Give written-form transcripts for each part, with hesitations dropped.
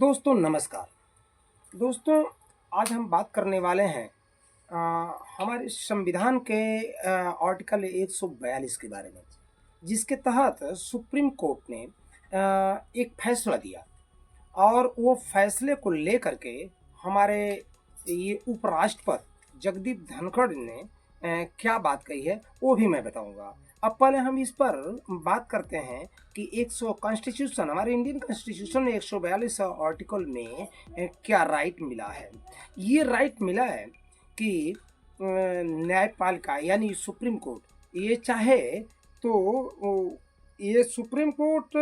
दोस्तों नमस्कार। दोस्तों आज हम बात करने वाले हैं हमारे संविधान के आर्टिकल 142 के बारे में, जिसके तहत सुप्रीम कोर्ट ने एक फैसला दिया और वो फैसले को लेकर के हमारे ये उपराष्ट्रपति जगदीप धनखड़ ने क्या बात कही है वो भी मैं बताऊंगा। अब पहले हम इस पर बात करते हैं कि 100 कॉन्स्टिट्यूशन हमारे इंडियन कॉन्स्टिट्यूशन में 142 आर्टिकल में क्या राइट मिला है। ये राइट मिला है कि न्यायपालिका यानी सुप्रीम कोर्ट ये चाहे तो ये सुप्रीम कोर्ट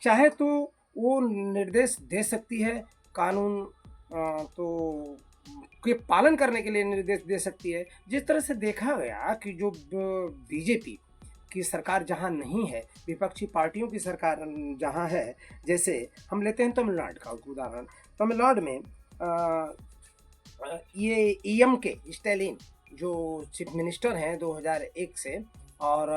चाहे तो वो निर्देश दे सकती है, कानून तो के पालन करने के लिए निर्देश दे सकती है। जिस तरह से देखा गया कि जो बीजेपी की सरकार जहां नहीं है, विपक्षी पार्टियों की सरकार जहां है, जैसे हम लेते हैं तमिलनाडु का उदाहरण। तमिलनाडु में ये ईएम के स्टैलिन जो चीफ मिनिस्टर हैं 2001 से, और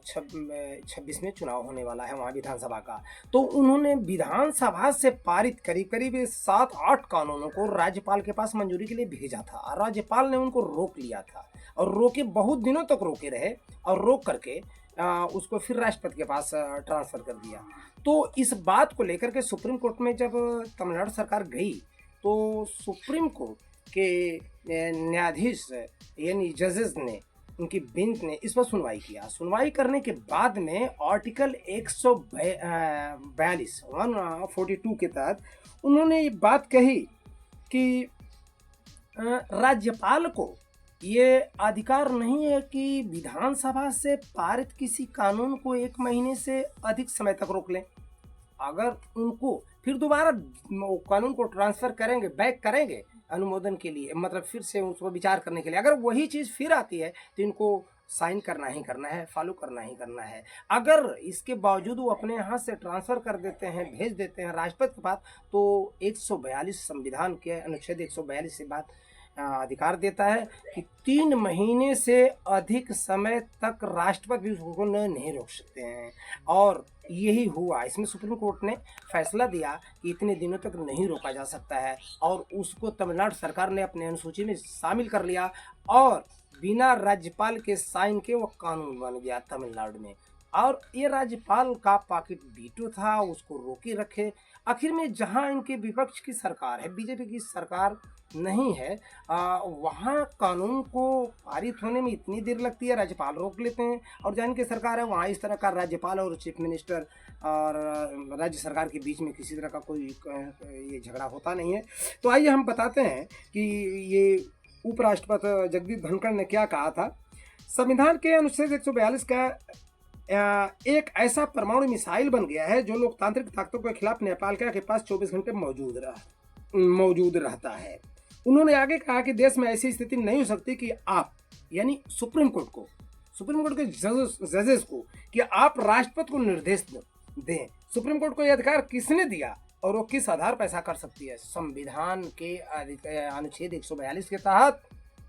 26 में चुनाव होने वाला है वहाँ विधानसभा का, तो उन्होंने विधानसभा से पारित करीब करीब 7-8 कानूनों को राज्यपाल के पास मंजूरी के लिए भेजा था और राज्यपाल ने उनको रोक लिया था और रोके बहुत दिनों तक रोके रहे और रोक करके उसको फिर राष्ट्रपति के पास ट्रांसफ़र कर दिया। तो इस बात को लेकर के सुप्रीम कोर्ट में जब तमिलनाडु सरकार गई तो सुप्रीम कोर्ट के न्यायाधीश यानी जजेस ने, उनकी बेंच ने इस पर सुनवाई किया। सुनवाई करने के बाद में आर्टिकल 142 के तहत उन्होंने ये बात कही कि राज्यपाल को ये अधिकार नहीं है कि विधानसभा से पारित किसी कानून को 1 महीने से अधिक समय तक रोक लें। अगर उनको फिर दोबारा कानून को ट्रांसफ़र करेंगे, बैक करेंगे अनुमोदन के लिए, मतलब फिर से उसको विचार करने के लिए, अगर वही चीज़ फिर आती है तो इनको साइन करना ही करना है, फॉलो करना ही करना है। अगर इसके बावजूद वो अपने यहाँ से ट्रांसफ़र कर देते हैं, भेज देते हैं राष्ट्रपति के पास, तो 142 संविधान के अनुच्छेद 142 से बात अधिकार देता है कि 3 महीने से अधिक समय तक राष्ट्रपति भी उसको नहीं रोक सकते हैं। और यही हुआ, इसमें सुप्रीम कोर्ट ने फैसला दिया कि इतने दिनों तक नहीं रोका जा सकता है और उसको तमिलनाडु सरकार ने अपने अनुसूची में शामिल कर लिया और बिना राज्यपाल के साइन के वो कानून बन गया तमिलनाडु में। और ये राज्यपाल का पॉकेट वीटो था, उसको रोके रखे। आखिर में जहाँ इनके विपक्ष की सरकार है, बीजेपी की सरकार नहीं है, वहाँ कानून को पारित होने में इतनी देर लगती है, राज्यपाल रोक लेते हैं। और जहाँ इनकी सरकार है वहाँ इस तरह का राज्यपाल और चीफ मिनिस्टर और राज्य सरकार के बीच में किसी तरह का कोई ये झगड़ा होता नहीं है। तो आइए हम बताते हैं कि ये उपराष्ट्रपति जगदीप धनखड़ ने क्या कहा था। संविधान के अनुच्छेद 142 का एक ऐसा परमाणु मिसाइल बन गया है जो लोकतांत्रिक ताकतों के खिलाफ नेपाल के पास 24 घंटे मौजूद रहता है। उन्होंने आगे कहा कि देश में ऐसी स्थिति नहीं हो सकती कि आप यानी सुप्रीम कोर्ट के जजेस को कि आप राष्ट्रपति को निर्देश दें। सुप्रीम कोर्ट को यह अधिकार किसने दिया और वो किस आधार पर ऐसा कर सकती है? संविधान के अनुच्छेद 142 के तहत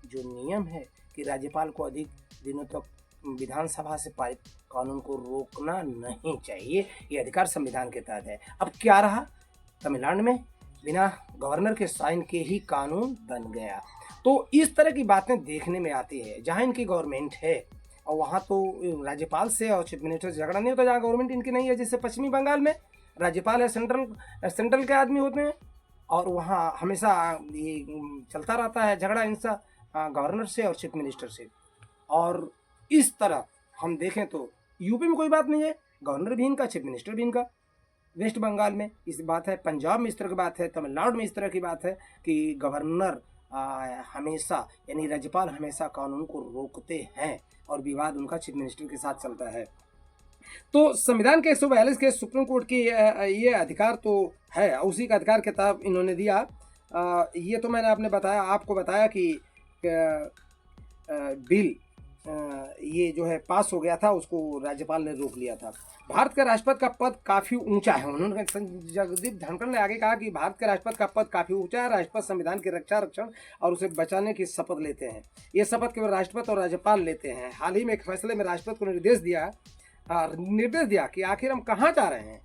जो नियम है कि राज्यपाल को अधिक दिनों तक विधानसभा से पारित कानून को रोकना नहीं चाहिए, ये अधिकार संविधान के तहत है। अब क्या रहा, तमिलनाडु में बिना गवर्नर के साइन के ही कानून बन गया। तो इस तरह की बातें देखने में आती है जहां इनकी गवर्नमेंट है और वहां तो राज्यपाल से और चीफ मिनिस्टर से झगड़ा नहीं होता, जहां गवर्नमेंट इनकी नहीं है। जैसे पश्चिमी बंगाल में राज्यपाल है, सेंट्रल के आदमी होते हैं और वहाँ हमेशा ये चलता रहता है झगड़ा हिंसा गवर्नर से और चीफ मिनिस्टर से। और इस तरह हम देखें तो यूपी में कोई बात नहीं है, गवर्नर भी इनका, चीफ मिनिस्टर भी इनका। वेस्ट बंगाल में इस बात है, पंजाब में इस तरह की बात है, तमिलनाडु में इस तरह की बात है कि गवर्नर हमेशा यानी राज्यपाल हमेशा कानून को रोकते हैं और विवाद उनका चीफ मिनिस्टर के साथ चलता है। तो संविधान के 142 के सुप्रीम कोर्ट की ये अधिकार तो है, उसी का अधिकार किताब इन्होंने दिया। ये तो मैंने आपको बताया कि बिल ये जो है पास हो गया था, उसको राज्यपाल ने रोक लिया था। भारत के राष्ट्रपति का पद काफ़ी ऊंचा है। उन्होंने जगदीप धनखड़ ने आगे कहा कि भारत के राष्ट्रपति का पद काफ़ी ऊंचा है। राष्ट्रपति संविधान की रक्षण और उसे बचाने की शपथ लेते हैं। ये शपथ केवल राष्ट्रपति और राज्यपाल लेते हैं। हाल ही में एक फैसले में राष्ट्रपति को निर्देश दिया कि आखिर हम कहाँ जा रहे हैं।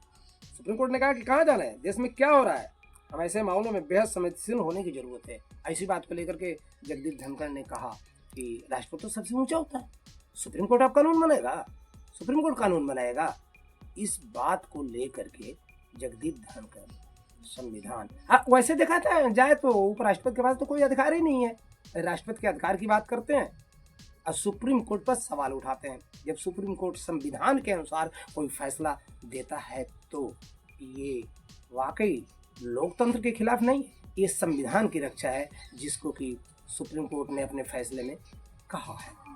सुप्रीम कोर्ट ने कहा कि कहाँ जाना है, देश में क्या हो रहा है, हम ऐसे मामलों में बेहद संवेदनशील होने की जरूरत है। ऐसी बात को लेकर के जगदीप धनखड़ ने कहा कि राष्ट्रपति तो सबसे ऊंचा होता है, सुप्रीम कोर्ट आप कानून बनाएगा, सुप्रीम कोर्ट कानून बनाएगा। इस बात को लेकर के जगदीप धनखड़ संविधान, हाँ वैसे देखा जाए तो उपराष्ट्रपति के पास तो कोई अधिकार ही नहीं है, राष्ट्रपति के अधिकार की बात करते हैं और सुप्रीम कोर्ट पर सवाल उठाते हैं। जब सुप्रीम कोर्ट संविधान के अनुसार कोई फैसला देता है तो ये वाकई लोकतंत्र के खिलाफ नहीं, ये संविधान की रक्षा है जिसको कि सुप्रीम कोर्ट ने अपने फैसले में कहा है।